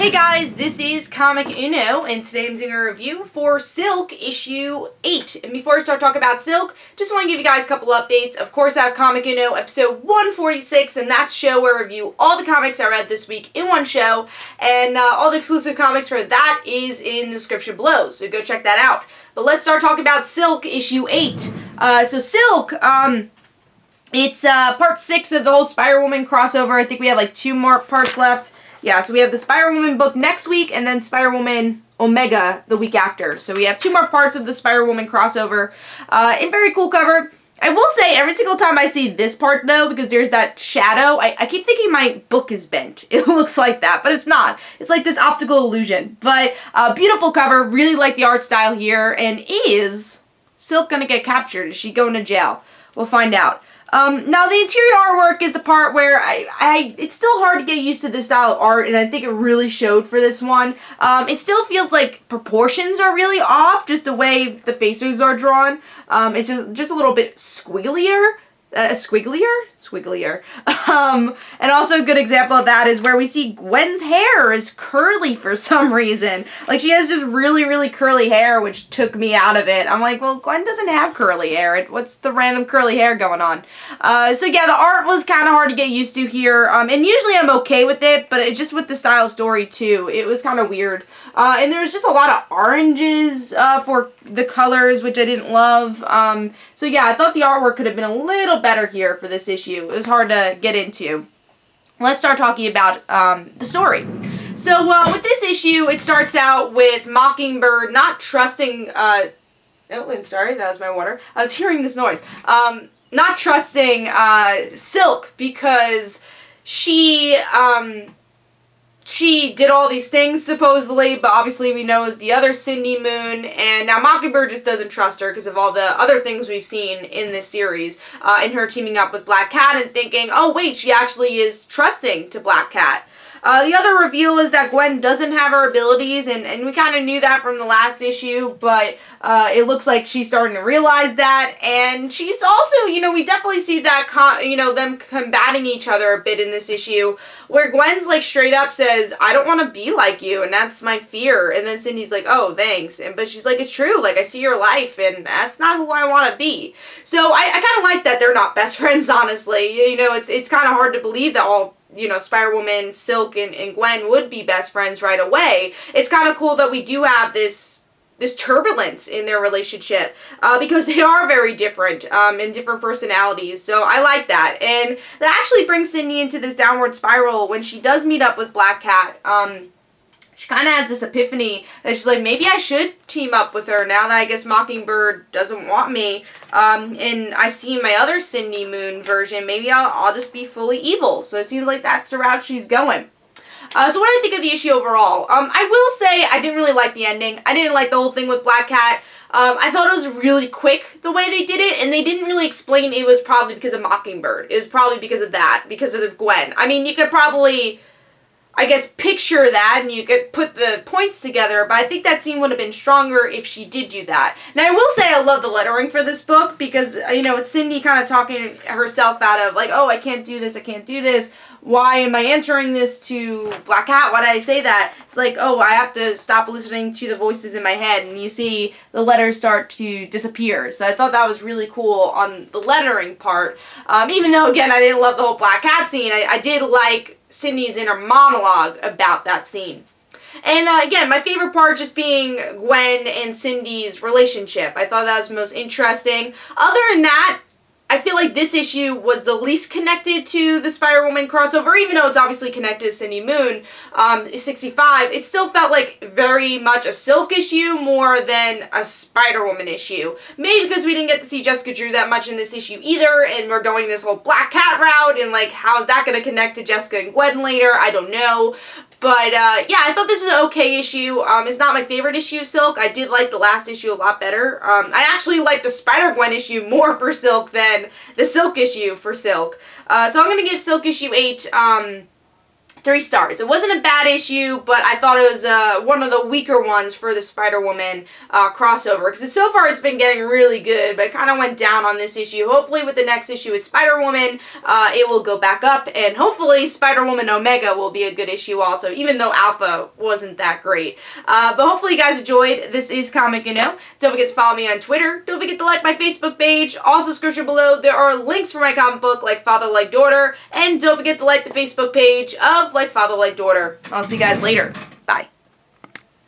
Hey guys, this is Comic Uno, and today I'm doing a review for Silk issue 8. And before I start talking about Silk, just want to give you guys a couple updates. Of course, I have Comic Uno episode 146, and that's a show where I review all the comics I read this week in one show, and all the exclusive comics for that is in the description below, so go check that out. But let's start talking about Silk issue 8. So Silk, it's part 6 of the whole Spider-Woman crossover. I think we have like 2 more parts left. Yeah, so we have the Spider-Woman book next week, and then Spider-Woman Omega the week after. So we have 2 more parts of the Spider-Woman crossover. And very cool cover. I will say, every single time I see this part, though, because there's that shadow, I keep thinking my book is bent. It looks like that, but it's not. It's like this optical illusion. But, beautiful cover. Really like the art style here. And is Silk gonna get captured? Is she going to jail? We'll find out. Now the interior artwork is the part where it's still hard to get used to this style of art, and I think it really showed for this one. It still feels like proportions are really off, just the way the faces are drawn. It's just a little bit squigglier. Squigglier. And also a good example of that is where we see Gwen's hair is curly for some reason. Like, she has just really, really curly hair, which took me out of it. I'm like, well, Gwen doesn't have curly hair. What's the random curly hair going on? So yeah, the art was kind of hard to get used to here. And usually I'm okay with it, but just with the style story too, it was kind of weird. And there was just a lot of oranges for the colors, which I didn't love. So yeah, I thought the artwork could have been a little better here for this issue. It was hard to get into. Let's start talking about the story. So with this issue, it starts out with Mockingbird not trusting... oh, I'm sorry, that was my water. I was hearing this noise. Not trusting Silk because she did all these things, supposedly, but obviously we know is the other Cindy Moon, and now Mockingbird just doesn't trust her because of all the other things we've seen in this series, and her teaming up with Black Cat and thinking, oh wait, she actually is trusting to Black Cat. The other reveal is that Gwen doesn't have her abilities, and we kind of knew that from the last issue, but it looks like she's starting to realize that, and she's also, we definitely see that, them combating each other a bit in this issue, where Gwen's, like, straight up says, I don't want to be like you, and that's my fear, and then Cindy's like, oh, thanks, but she's like, it's true, like, I see your life, and that's not who I want to be. So I kind of like that they're not best friends, honestly. It's kind of hard to believe that all Spider-Woman, Silk, and Gwen would be best friends right away. It's kind of cool that we do have this turbulence in their relationship, because they are very different, and different personalities, so I like that. And that actually brings Cindy into this downward spiral when she does meet up with Black Cat. She kind of has this epiphany that she's like, maybe I should team up with her now that I guess Mockingbird doesn't want me. And I've seen my other Cindy Moon version. Maybe I'll just be fully evil. So it seems like that's the route she's going. So what do I think of the issue overall? I will say I didn't really like the ending. I didn't like the whole thing with Black Cat. I thought it was really quick the way they did it, and they didn't really explain it was probably because of Mockingbird. It was probably because of that, because of Gwen. I mean, you could probably, I guess, picture that, and you could put the points together, but I think that scene would have been stronger if she did do that. Now, I will say I love the lettering for this book, because, it's Cindy kind of talking herself out of, like, oh, I can't do this, I can't do this. Why am I entering this to Black Cat? Why did I say that? It's like, oh, I have to stop listening to the voices in my head, and you see the letters start to disappear. So I thought that was really cool on the lettering part. Even though, again, I didn't love the whole Black Cat scene, I did like Cindy's inner monologue about that scene. And again, my favorite part just being Gwen and Cindy's relationship. I thought that was the most interesting. Other than that, I feel like this issue was the least connected to the Spider-Woman crossover, even though it's obviously connected to Cindy Moon, 65. It still felt like very much a Silk issue more than a Spider-Woman issue. Maybe because we didn't get to see Jessica Drew that much in this issue either, and we're going this whole Black Cat route, and like, how is that going to connect to Jessica and Gwen later? I don't know. But, yeah, I thought this was an okay issue. It's not my favorite issue of Silk. I did like the last issue a lot better. I actually like the Spider-Gwen issue more for Silk than the Silk issue for Silk. So I'm going to give Silk issue 8, 3 3 stars. It wasn't a bad issue, but I thought it was one of the weaker ones for the Spider-Woman crossover, because so far it's been getting really good, but it kind of went down on this issue. Hopefully with the next issue with Spider-Woman, it will go back up, and hopefully Spider-Woman Omega will be a good issue also, even though Alpha wasn't that great. But hopefully you guys enjoyed. This is Comic You Know. Don't forget to follow me on Twitter. Don't forget to like my Facebook page. Also, description below, there are links for my comic book, Like Father, Like Daughter, and don't forget to like the Facebook page of Like Father, Like Daughter. I'll see you guys later. Bye.